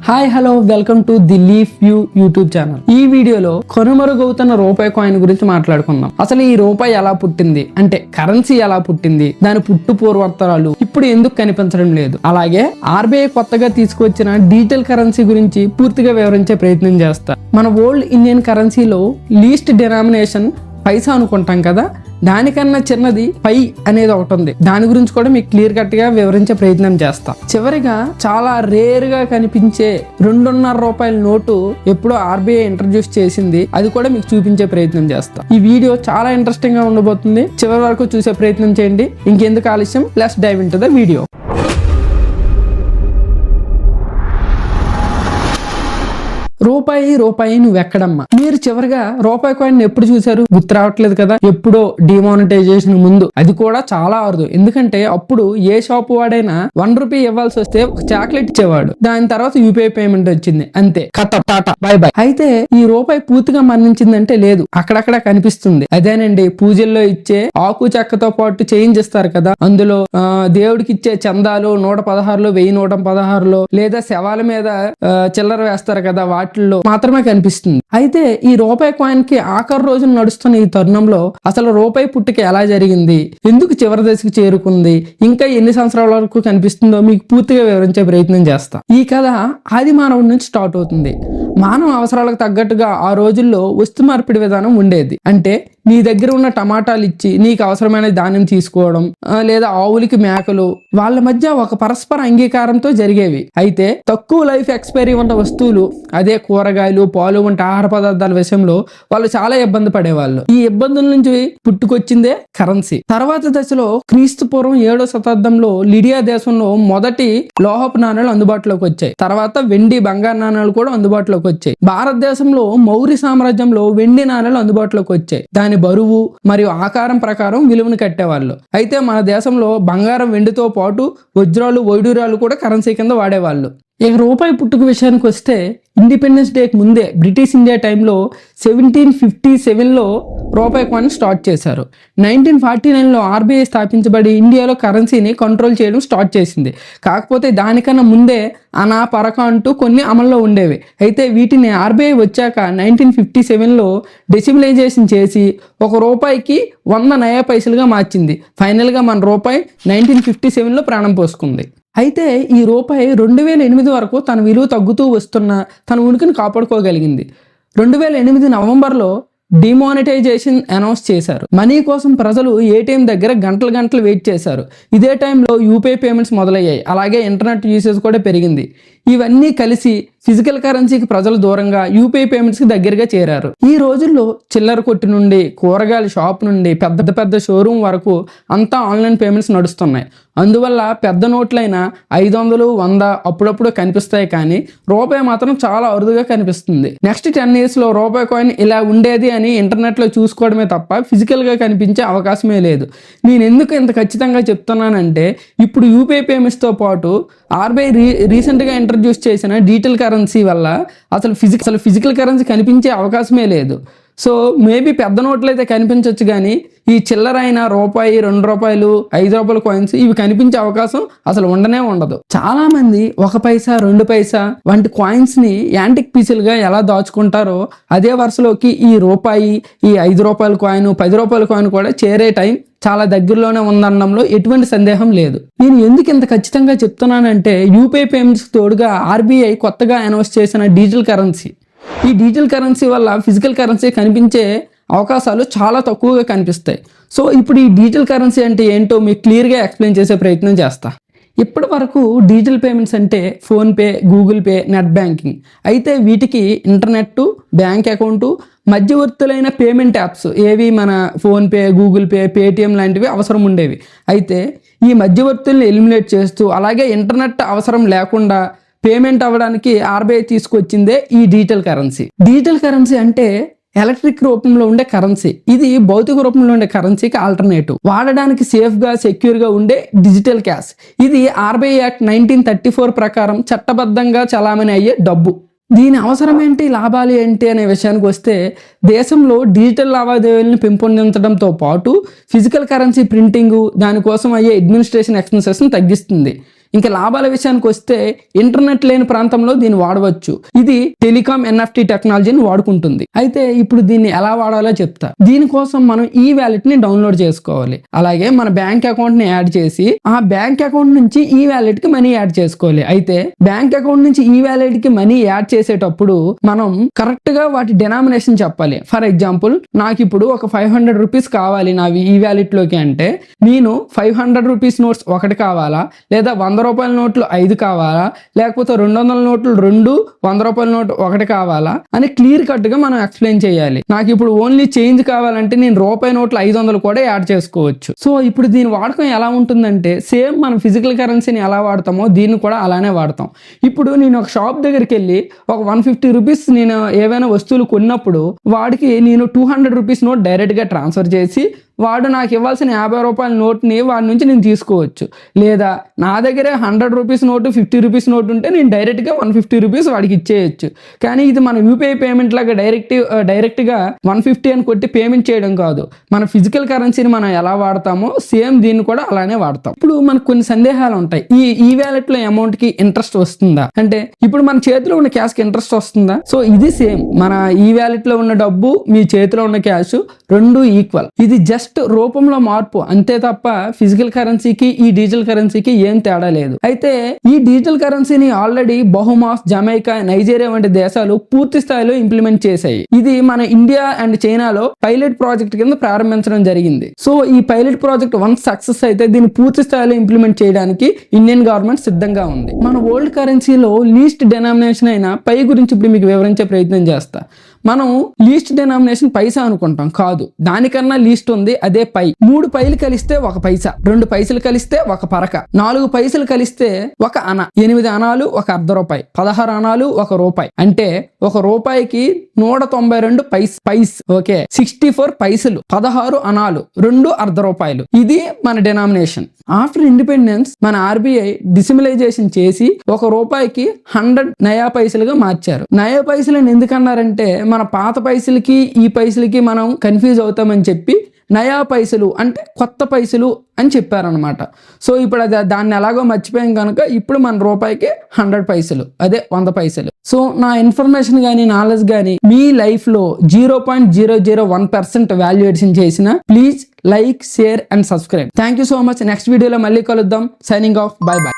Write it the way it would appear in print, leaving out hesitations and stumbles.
Hi hello welcome to the leaf view YouTube channel. ఈ వీడియోలో కనుమరుగవుతున్న రూపాయి కాయిన్ గురించి మాట్లాడుకుందాం. అసలు ఈ రూపాయి ఎలా పుట్టింది, అంటే కరెన్సీ ఎలా పుట్టింది, దాని పుట్టు పూర్వోత్తరాలు ఇప్పుడు ఎందుకు కనిపించడం లేదు, అలాగే ఆర్బీఐ కొత్తగా తీసుకొచ్చిన డిజిటల్ కరెన్సీ గురించి పూర్తిగా వివరించే ప్రయత్నం చేస్తా. మన ఓల్డ్ ఇండియన్ కరెన్సీలో లీస్ట్ డినామినేషన్ పైసా అనుకుంటాం కదా, దానికన్నా చిన్నది పై అనేది ఒకటి ఉంది. దాని గురించి కూడా మీకు క్లియర్ కట్ గా వివరించే ప్రయత్నం చేస్తా. చివరిగా చాలా రేర్ గా కనిపించే 2.5 రూపాయల నోటు ఎప్పుడో ఆర్బీఐ ఇంట్రడ్యూస్ చేసింది, అది కూడా మీకు చూపించే ప్రయత్నం చేస్తా. ఈ వీడియో చాలా ఇంట్రెస్టింగ్ గా ఉండబోతుంది, చివరి వరకు చూసే ప్రయత్నం చేయండి. ఇంకెందుకు ఆలస్యం, let's dive into the video. రూపాయి నువ్వెక్కడమ్మా? మీరు చివరిగా రూపాయి కాయిన్ ఎప్పుడు చూసారు? గుర్తు రావట్లేదు కదా. ఎప్పుడో డిమానిటైజేషన్ ముందు, అది కూడా చాలా అరుదు. ఎందుకంటే అప్పుడు ఏ షాప్ వాడైనా 1 రూపీ ఇవ్వాల్సి వస్తే ఒక చాక్లెట్ ఇచ్చేవాడు. దాని తర్వాత యూపీఐ పేమెంట్ వచ్చింది, అంతే, కథ టాటా బై బై. అయితే ఈ రూపాయి పూర్తిగా మరణించిందంటే లేదు, అక్కడక్కడ కనిపిస్తుంది. అదేనండి, పూజల్లో ఇచ్చే ఆకు చెక్కతో పాటు చేంజ్ ఇస్తారు కదా, అందులో దేవుడికి ఇచ్చే చందాలు 116లో 1116లో లేదా శవాల మీద చిల్లర వేస్తారు కదా, వాటిల్లో మాత్రమే కనిపిస్తుంది. అయితే ఈ రూపాయి కాయిన్ కి ఆఖరి రోజున నడుస్తున్న ఈ తరుణంలో అసలు రూపాయి పుట్టుక ఎలా జరిగింది, ఎందుకు చివరి దశకు చేరుకుంది, ఇంకా ఎన్ని సంవత్సరాల వరకు కనిపిస్తుందో మీకు పూర్తిగా వివరించే ప్రయత్నం చేస్తా. ఈ కథ ఆది మానవుడి నుంచి స్టార్ట్ అవుతుంది. మానవ అవసరాలకు తగ్గట్టుగా ఆ రోజుల్లో వస్తు మార్పిడి విధానం ఉండేది. అంటే నీ దగ్గర ఉన్న టమాటాలు ఇచ్చి నీకు అవసరమైన ధాన్యం తీసుకోవడం, లేదా ఆవులకి మేకలు, వాళ్ళ మధ్య ఒక పరస్పర అంగీకారంతో జరిగేవి. అయితే తక్కువ లైఫ్ ఎక్స్పైరీ ఉన్న వస్తువులు, అదే కూరగాయలు, పాలు వంటి ఆహార పదార్థాల విషయంలో వాళ్ళు చాలా ఇబ్బంది పడేవాళ్ళు. ఈ ఇబ్బందుల నుంచి పుట్టుకొచ్చిందే కరెన్సీ. తర్వాత దశలో క్రీస్తు పూర్వం 7వ శతాబ్దంలో లిడియా దేశంలో మొదటి లోహపు నాణ్యాలు అందుబాటులోకి వచ్చాయి. తర్వాత వెండి, బంగారు నాణ్యాలు కూడా అందుబాటులోకి వచ్చాయి. భారతదేశంలో మౌర్య సామ్రాజ్యంలో వెండి నాణ్యాలు అందుబాటులోకి వచ్చాయి. దాని బరువు మరియు ఆకారం ప్రకారం విలువను కట్టేవాళ్ళు. అయితే మన దేశంలో బంగారం, వెండితో పాటు వజ్రాలు, వైడూర్యాలు కూడా కరెన్సీ కింద వాడేవాళ్ళు. ఇక రూపాయి పుట్టుక విషయానికి వస్తే, ఇండిపెండెన్స్ డేకి ముందే బ్రిటిష్ ఇండియా టైంలో 1757లో రూపాయి కాయిన్ స్టార్ట్ చేశారు. 1949లో ఆర్బీఐ స్థాపించబడి ఇండియాలో కరెన్సీని కంట్రోల్ చేయడం స్టార్ట్ చేసింది. కాకపోతే దానికన్నా ముందే అనా, పరక అంటూ కొన్ని అమల్లో ఉండేవి. అయితే వీటిని ఆర్బీఐ వచ్చాక 1957లో డెసిమలైజేషన్ చేసి ఒక రూపాయికి 100 నయా పైసలుగా మార్చింది. ఫైనల్గా మన రూపాయి 1957లో ప్రాణం పోసుకుంది. అయితే ఈ రూపాయి 2008 వరకు తన విలువ తగ్గుతూ వస్తున్న తన ఉనికిని కాపాడుకోగలిగింది. 2008 నవంబర్లో డిమానిటైజేషన్ అనౌన్స్ చేశారు. మనీ కోసం ప్రజలు ఏటీఎం దగ్గర గంటలు వెయిట్ చేశారు. ఇదే టైంలో యూపీఐ పేమెంట్స్ మొదలయ్యాయి. అలాగే ఇంటర్నెట్ యూసేజ్ కూడా పెరిగింది. ఇవన్నీ కలిసి ఫిజికల్ కరెన్సీకి ప్రజలు దూరంగా యూపీఐ పేమెంట్స్కి దగ్గరగా చేరారు. ఈ రోజుల్లో చిల్లర కొట్టి నుండి, కూరగాయల షాప్ నుండి పెద్ద షోరూమ్ వరకు అంతా ఆన్లైన్ పేమెంట్స్ నడుస్తున్నాయి. అందువల్ల పెద్ద నోట్లైన 500, 100 అప్పుడప్పుడు కనిపిస్తాయి, కానీ రూపాయి మాత్రం చాలా అరుదుగా కనిపిస్తుంది. నెక్స్ట్ 10 yearsలో రూపాయి కాయిన్ ఇలా ఉండేది అని ఇంటర్నెట్లో చూసుకోవడమే తప్ప ఫిజికల్గా కనిపించే అవకాశమే లేదు. నేను ఎందుకు ఇంత ఖచ్చితంగా చెప్తున్నానంటే, ఇప్పుడు యూపీఐ పేమెంట్స్తో పాటు ఆర్బీఐ రీసెంట్గా ఇంట్రడ్యూస్ చేసిన డిజిటల్ కరెన్సీ వల్ల అసలు ఫిజికల్ కరెన్సీ కనిపించే అవకాశమే లేదు. సో మేబీ పెద్ద నోట్లు అయితే కనిపించవచ్చు, కానీ ఈ చిల్లరైన రూపాయి, 2 రూపాయలు, 5 రూపాయల కాయిన్స్ ఇవి కనిపించే అవకాశం అసలు ఉండనే ఉండదు. చాలా మంది 1 పైసా, 2 పైసా వంటి కాయిన్స్ ని యాంటిక్ పీసులుగా ఎలా దాచుకుంటారో అదే వరుసలోకి ఈ రూపాయి, ఈ 5 రూపాయల కాయిన్, 10 రూపాయల కాయిన్ కూడా చేరే టైం చాలా దగ్గరలోనే ఉందనడంలో ఎటువంటి సందేహం లేదు. నేను ఎందుకు ఇంత ఖచ్చితంగా చెప్తున్నానంటే, యూపీఐ పేమెంట్స్ తోడుగా ఆర్బీఐ కొత్తగా అనౌన్స్ చేసిన డిజిటల్ కరెన్సీ, ఈ డిజిటల్ కరెన్సీ వల్ల ఫిజికల్ కరెన్సీ కనిపించే అవకాశాలు చాలా తక్కువగా కనిపిస్తాయి. సో ఇప్పుడు ఈ డిజిటల్ కరెన్సీ అంటే ఏంటో మీకు క్లియర్గా ఎక్స్ప్లెయిన్ చేసే ప్రయత్నం చేస్తా. ఇప్పటి వరకు డిజిటల్ పేమెంట్స్ అంటే PhonePe, Google Pay, net banking. అయితే వీటికి ఇంటర్నెట్, బ్యాంక్ అకౌంటు, మధ్యవర్తులైన పేమెంట్ యాప్స్ ఏవి మన ఫోన్పే, గూగుల్ పే, పేటిఎం లాంటివి అవసరం ఉండేవి. అయితే ఈ మధ్యవర్తుల్ని ఎలిమినేట్ చేస్తూ, అలాగే ఇంటర్నెట్ అవసరం లేకుండా పేమెంట్ అవ్వడానికి ఆర్బీఐ తీసుకొచ్చిందే ఈ డిజిటల్ కరెన్సీ. డిజిటల్ కరెన్సీ అంటే ఎలక్ట్రిక్ రూపంలో ఉండే కరెన్సీ. ఇది భౌతిక రూపంలో ఉండే కరెన్సీకి ఆల్టర్నేటివ్, వాడడానికి సేఫ్గా, సెక్యూర్గా ఉండే డిజిటల్ క్యాష్. ఇది ఆర్బీఐ యాక్ట్ 1934 ప్రకారం చట్టబద్ధంగా చలామణి అయ్యే డబ్బు. దీని అవసరం ఏంటి, లాభాలు ఏంటి అనే విషయానికి వస్తే, దేశంలో డిజిటల్ లావాదేవీలను పెంపొందించడంతో పాటు ఫిజికల్ కరెన్సీ ప్రింటింగ్, దానికోసం అయ్యే అడ్మినిస్ట్రేషన్ ఎక్స్పెన్సెస్ని తగ్గిస్తుంది. ఇంకా లాభాల విషయానికి వస్తే ఇంటర్నెట్ లేని ప్రాంతంలో దీన్ని వాడవచ్చు. ఇది టెలికాం ఎన్ఎఫ్టి టెక్నాలజీని వాడుకుంటుంది. అయితే ఇప్పుడు దీన్ని ఎలా వాడాలో చెప్తా. దీనికోసం మనం ఈ వ్యాలెట్ ని డౌన్లోడ్ చేసుకోవాలి. అలాగే మన బ్యాంక్ అకౌంట్ ని యాడ్ చేసి ఆ బ్యాంక్ అకౌంట్ నుంచి ఈ వ్యాలెట్ కి మనీ యాడ్ చేసుకోవాలి. అయితే బ్యాంక్ అకౌంట్ నుంచి ఈ వ్యాలెట్ కి మనీ యాడ్ చేసేటప్పుడు మనం కరెక్ట్ గా వాటి డినామినేషన్ చెప్పాలి. ఫర్ ఎగ్జాంపుల్ నాకు ఇప్పుడు ఒక 500 రూపీస్ కావాలి నావి ఈ వ్యాలెట్ లోకి అంటే నేను 500 రూపీస్ నోట్స్ ఒకటి కావాలా, లేదా 100 రూపాయల నోట్లు 5 కావాలా, లేకపోతే 200 నోట్లు 2, 100 రూపాయల నోట్ ఒకటి కావాలా అని క్లియర్ కట్ గా మనం ఎక్స్ప్లెయిన్ చేయాలి. నాకు ఇప్పుడు ఓన్లీ చేంజ్ కావాలంటే నేను రూపాయి నోట్లు 500 కూడా యాడ్ చేసుకోవచ్చు. సో ఇప్పుడు దీని వాడకం ఎలా ఉంటుందంటే సేమ్ మనం ఫిజికల్ కరెన్సీని ఎలా వాడతామో దీన్ని కూడా అలానే వాడతాం. ఇప్పుడు నేను ఒక షాప్ దగ్గరికి వెళ్ళి ఒక 150 రూపీస్ నేను ఏవైనా వస్తువులు కొన్నప్పుడు వాడికి నేను 200 రూపీస్ నోట్ డైరెక్ట్ గా ట్రాన్స్ఫర్ చేసి వాడు నాకు ఇవ్వాల్సిన 50 రూపాయల నోట్ని వాడి నుంచి నేను తీసుకోవచ్చు. లేదా నా దగ్గరే 100 రూపీస్ నోటు 50 రూపీస్ నోట్ ఉంటే నేను డైరెక్ట్గా 150 రూపీస్ వాడికి ఇచ్చేయచ్చు. కానీ ఇది మన యూపీఐ పేమెంట్ లాగా డైరెక్ట్గా 150 అని కొట్టి పేమెంట్ చేయడం కాదు. మన ఫిజికల్ కరెన్సీని మనం ఎలా వాడతామో సేమ్ దీన్ని కూడా అలానే వాడతాం. ఇప్పుడు మనకు కొన్ని సందేహాలు ఉంటాయి. ఈ వ్యాలెట్లో అమౌంట్కి ఇంట్రెస్ట్ వస్తుందా అంటే ఇప్పుడు మన చేతిలో ఉన్న క్యాష్కి ఇంట్రెస్ట్ వస్తుందా? సో ఇది సేమ్ మన ఈ వ్యాలెట్లో ఉన్న డబ్బు మీ చేతిలో ఉన్న క్యాష్ రెండు ఈక్వల్. ఇది జస్ట్ రూపంలో మార్పు అంతే తప్ప ఫిజికల్ కరెన్సీకి ఈ డిజిటల్ కరెన్సీకి ఏం తేడా లేదు. అయితే ఈ డిజిటల్ కరెన్సీని ఆల్రెడీ బహుమాస్, జమైకా, నైజీరియా వంటి దేశాలు పూర్తి స్థాయిలో ఇంప్లిమెంట్ చేశాయి. ఇది మన ఇండియా అండ్ చైనాలో పైలట్ ప్రాజెక్ట్ కింద ప్రారంభించడం జరిగింది. సో ఈ పైలట్ ప్రాజెక్ట్ వన్స్ సక్సెస్ అయితే దీన్ని పూర్తి స్థాయిలో ఇంప్లిమెంట్ చేయడానికి ఇండియన్ గవర్నమెంట్ సిద్ధంగా ఉంది. మన వరల్డ్ కరెన్సీలో లీస్ట్ డెనామినేషన్ అయిన పై గురించి ఇప్పుడు మీకు వివరించే ప్రయత్నం చేస్తా. మనం లీస్ట్ డెనామినేషన్ పైసా అనుకుంటాం, కాదు, దానికన్నా లీస్ట్ ఉంది, అదే పై. 3 పైలు కలిస్తే 1 పైసా, 2 పైసలు కలిస్తే 1 పరక, 4 పైసలు కలిస్తే 1 అన, 8 అనాలు 1 అర్ధ రూపాయి, 16 అనాలు 1 రూపాయి. అంటే 1 రూపాయికి 192 పైస్. ఓకే, 64 పైసలు, 16 అనాలు, 2 అర్ధ రూపాయలు. ఇది మన డెనామినేషన్. ఆఫ్టర్ ఇండిపెండెన్స్ మన ఆర్బీఐ డిసిమిలైజేషన్ చేసి 1 రూపాయికి 100 నయా పైసలుగా మార్చారు. నయా పైసలని ఎందుకన్నారంటే మన పాత పైసలకి ఈ పైసలకి మనం కన్ఫ్యూజ్ అవుతామని చెప్పి నయా పైసలు అంటే కొత్త పైసలు అని చెప్పారనమాట. సో ఇప్పుడు దాన్ని ఎలాగో మర్చిపోయాం కనుక ఇప్పుడు మన రూపాయికి 100 పైసలు, అదే 100 పైసలు. సో నా ఇన్ఫర్మేషన్ కానీ నాలెడ్జ్ కానీ మీ లైఫ్లో 0.001% వాల్యుయేషన్ చేసిన please like, share and subscribe. Thank you so much. Next వీడియోలో మళ్ళీ కలుద్దాం. Signing off. By by.